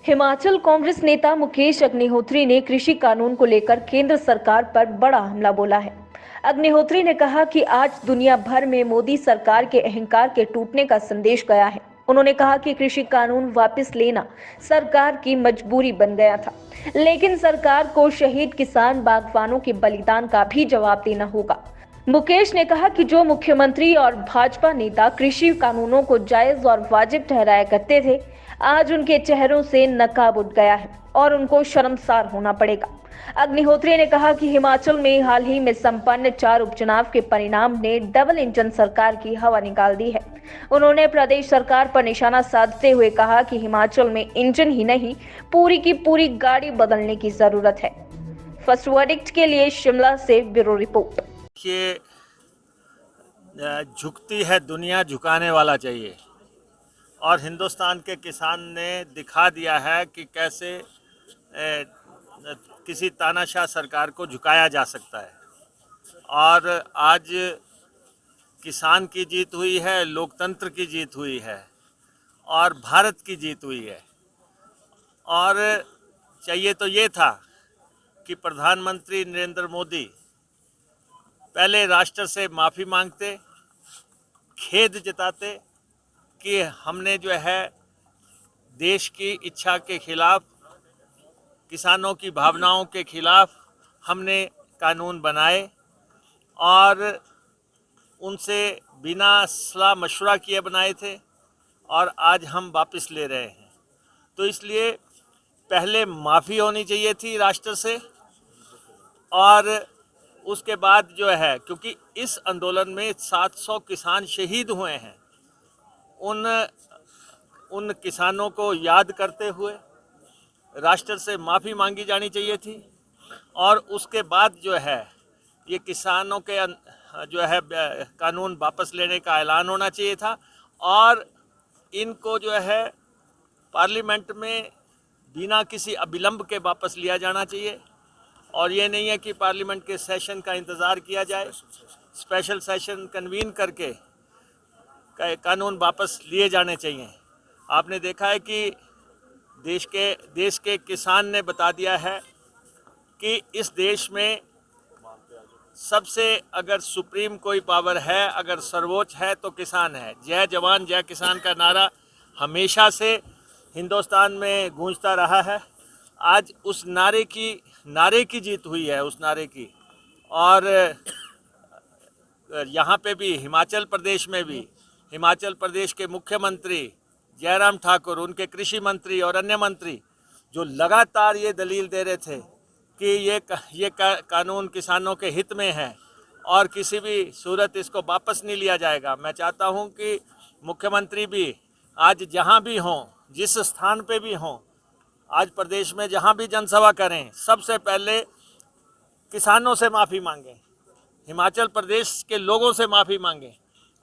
हिमाचल कांग्रेस नेता मुकेश अग्निहोत्री ने कृषि कानून को लेकर केंद्र सरकार पर बड़ा हमला बोला है। अग्निहोत्री ने कहा कि आज दुनिया भर में मोदी सरकार के अहंकार के टूटने का संदेश गया है। उन्होंने कहा कि कृषि कानून वापस लेना सरकार की मजबूरी बन गया था, लेकिन सरकार को शहीद किसान बागवानों के बलिदान का भी जवाब देना होगा। मुकेश ने कहा कि जो मुख्यमंत्री और भाजपा नेता कृषि कानूनों को जायज और वाजिब ठहराया करते थे, आज उनके चेहरों से नकाब उठ गया है और उनको शर्मसार होना पड़ेगा। अग्निहोत्री ने कहा कि हिमाचल में हाल ही में संपन्न 4 उपचुनाव के परिणाम ने डबल इंजन सरकार की हवा निकाल दी है। उन्होंने प्रदेश सरकार पर निशाना साधते हुए कहा कि हिमाचल में इंजन ही नहीं, पूरी की पूरी गाड़ी बदलने की जरूरत है। फर्स्ट वर्डिक्ट के लिए शिमला से ब्यूरो रिपोर्ट। ये झुकती है दुनिया, झुकाने वाला चाहिए। और हिंदुस्तान के किसान ने दिखा दिया है कि कैसे किसी तानाशाह सरकार को झुकाया जा सकता है। और आज किसान की जीत हुई है, लोकतंत्र की जीत हुई है और भारत की जीत हुई है। और चाहिए तो ये था कि प्रधानमंत्री नरेंद्र मोदी पहले राष्ट्र से माफ़ी मांगते, खेद जताते कि हमने जो है देश की इच्छा के खिलाफ, किसानों की भावनाओं के खिलाफ हमने कानून बनाए और उनसे बिना सलाह मशवरा किए बनाए थे और आज हम वापस ले रहे हैं। तो इसलिए पहले माफ़ी होनी चाहिए थी राष्ट्र से और उसके बाद जो है, क्योंकि इस आंदोलन में 700 किसान शहीद हुए हैं, उन किसानों को याद करते हुए राष्ट्र से माफ़ी मांगी जानी चाहिए थी। और उसके बाद जो है ये किसानों के जो है कानून वापस लेने का ऐलान होना चाहिए था और इनको जो है पार्लियामेंट में बिना किसी अविलंब के वापस लिया जाना चाहिए। और ये नहीं है कि पार्लियामेंट के सेशन का इंतज़ार किया जाए, स्पेशल सेशन कन्वीन करके कानून वापस लिए जाने चाहिए। आपने देखा है कि देश के किसान ने बता दिया है कि इस देश में सबसे अगर सुप्रीम कोई पावर है, अगर सर्वोच्च है तो किसान है। जय जवान जय किसान का नारा हमेशा से हिंदुस्तान में गूंजता रहा है। आज उस नारे की जीत हुई है, उस नारे की। और यहाँ पे भी हिमाचल प्रदेश में भी हिमाचल प्रदेश के मुख्यमंत्री जयराम ठाकुर, उनके कृषि मंत्री और अन्य मंत्री जो लगातार ये दलील दे रहे थे कि ये कानून किसानों के हित में है और किसी भी सूरत इसको वापस नहीं लिया जाएगा। मैं चाहता हूँ कि मुख्यमंत्री भी आज जहाँ भी हों, जिस स्थान पे भी हों, आज प्रदेश में जहाँ भी जनसभा करें, सबसे पहले किसानों से माफ़ी मांगें, हिमाचल प्रदेश के लोगों से माफ़ी मांगें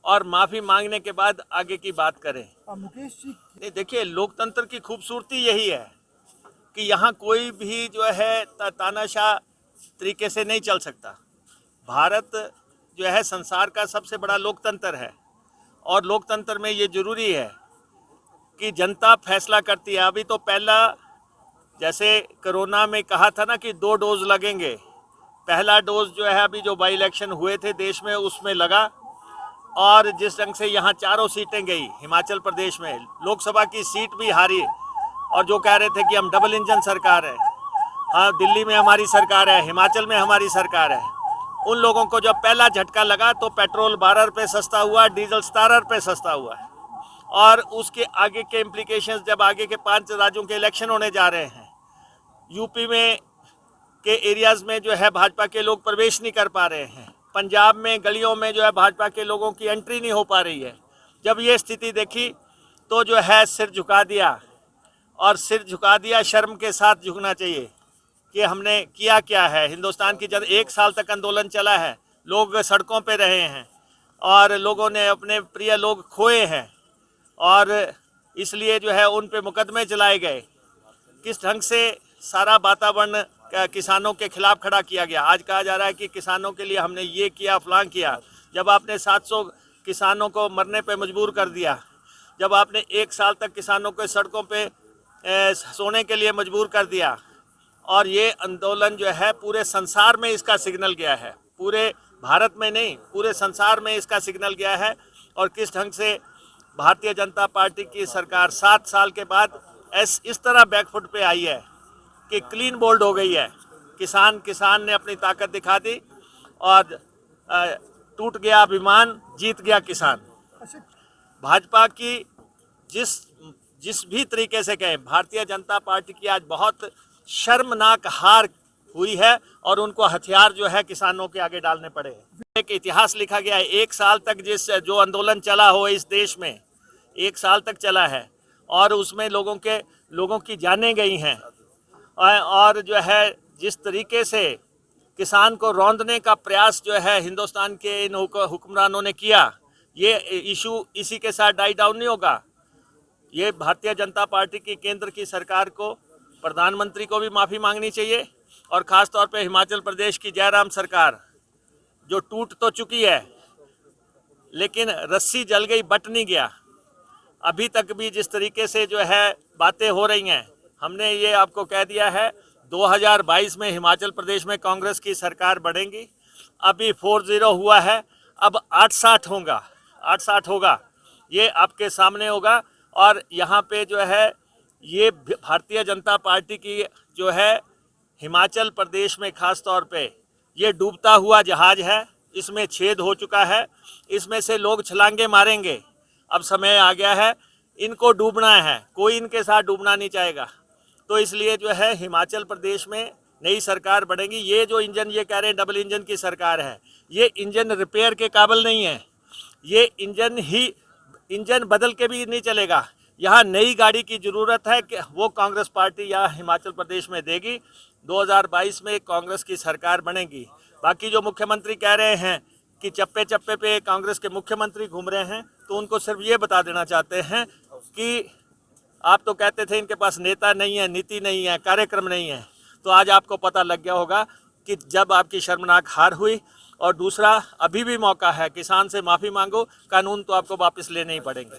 और माफ़ी मांगने के बाद आगे की बात करें। मुकेश जी, नहीं, देखिए, लोकतंत्र की खूबसूरती यही है कि यहाँ कोई भी जो है तानाशाह तरीके से नहीं चल सकता। भारत जो है संसार का सबसे बड़ा लोकतंत्र है और लोकतंत्र में ये ज़रूरी है कि जनता फैसला करती है। अभी तो पहला, जैसे कोरोना में कहा था ना कि 2 डोज लगेंगे, पहला डोज जो है अभी जो बाई इलेक्शन हुए थे देश में उसमें लगा और जिस ढंग से यहाँ 4 सीटें गई हिमाचल प्रदेश में, लोकसभा की सीट भी हारी और जो कह रहे थे कि हम डबल इंजन सरकार है, हाँ दिल्ली में हमारी सरकार है, हिमाचल में हमारी सरकार है, उन लोगों को जब पहला झटका लगा तो पेट्रोल 12 रुपये सस्ता हुआ, डीजल 17 रुपये सस्ता हुआ है। और उसके आगे के इम्प्लीकेशंस जब आगे के 5 राज्यों के इलेक्शन होने जा रहे हैं, यूपी में के एरियाज़ में जो है भाजपा के लोग प्रवेश नहीं कर पा रहे हैं, पंजाब में गलियों में जो है भाजपा के लोगों की एंट्री नहीं हो पा रही है। जब ये स्थिति देखी तो जो है सिर झुका दिया और सिर झुका दिया, शर्म के साथ झुकना चाहिए कि हमने किया क्या है। हिंदुस्तान की जब 1 साल तक आंदोलन चला है, लोग सड़कों पे रहे हैं और लोगों ने अपने प्रिय लोग खोए हैं और इसलिए जो है उन पे मुकदमे चलाए गए। किस ढंग से सारा वातावरण किसानों के खिलाफ खड़ा किया गया। आज कहा जा रहा है कि किसानों के लिए हमने ये किया, फलां किया। जब आपने 700 किसानों को मरने पे मजबूर कर दिया, जब आपने 1 साल तक किसानों को सड़कों पे सोने के लिए मजबूर कर दिया। और ये आंदोलन जो है पूरे संसार में इसका सिग्नल गया है, पूरे भारत में नहीं पूरे संसार में इसका सिग्नल गया है। और किस ढंग से भारतीय जनता पार्टी की सरकार 7 साल के बाद इस तरह बैकफुट पे आई है कि क्लीन बोल्ड हो गई है। किसान ने अपनी ताकत दिखा दी और टूट गया अभिमान, जीत गया किसान। भाजपा की जिस भी तरीके से कहें, भारतीय जनता पार्टी की आज बहुत शर्मनाक हार हुई है और उनको हथियार जो है किसानों के आगे डालने पड़े। एक इतिहास लिखा गया है, 1 साल तक जो आंदोलन चला हो इस देश में, 1 साल तक चला है और उसमें लोगों की जानें गई हैं। और जो है जिस तरीके से किसान को रौंदने का प्रयास जो है हिंदुस्तान के इन हुक्मरानों ने किया, ये इशू इसी के साथ डाई डाउन नहीं होगा। ये भारतीय जनता पार्टी की केंद्र की सरकार को, प्रधानमंत्री को भी माफ़ी मांगनी चाहिए और ख़ास तौर पे हिमाचल प्रदेश की जयराम सरकार जो टूट तो चुकी है लेकिन रस्सी जल गई बट नहीं गया। अभी तक भी जिस तरीके से जो है बातें हो रही हैं, हमने ये आपको कह दिया है 2022 में हिमाचल प्रदेश में कांग्रेस की सरकार बढ़ेगी। अभी 40 हुआ है, अब 860 होगा, ये आपके सामने होगा। और यहाँ पे जो है ये भारतीय जनता पार्टी की जो है हिमाचल प्रदेश में ख़ास तौर पे ये डूबता हुआ जहाज़ है, इसमें छेद हो चुका है, इसमें से लोग छलांगे मारेंगे। अब समय आ गया है, इनको डूबना है, कोई इनके साथ डूबना नहीं चाहेगा। तो इसलिए जो है हिमाचल प्रदेश में नई सरकार बढ़ेगी। ये जो इंजन ये कह रहे हैं डबल इंजन की सरकार है, ये इंजन रिपेयर के काबिल नहीं है। ये इंजन बदल के भी नहीं चलेगा। यहाँ नई गाड़ी की ज़रूरत है कि वो कांग्रेस पार्टी यहाँ हिमाचल प्रदेश में देगी। 2022 में कांग्रेस की सरकार बनेगी। बाकी जो मुख्यमंत्री कह रहे हैं कि चप्पे चप्पे पे कांग्रेस के मुख्यमंत्री घूम रहे हैं, तो उनको सिर्फ ये बता देना चाहते हैं कि आप तो कहते थे इनके पास नेता नहीं है, नीति नहीं है, कार्यक्रम नहीं है। तो आज आपको पता लग गया होगा कि जब आपकी शर्मनाक हार हुई। और दूसरा, अभी भी मौका है, किसान से माफ़ी मांगो, कानून तो आपको वापस लेने ही पड़ेंगे।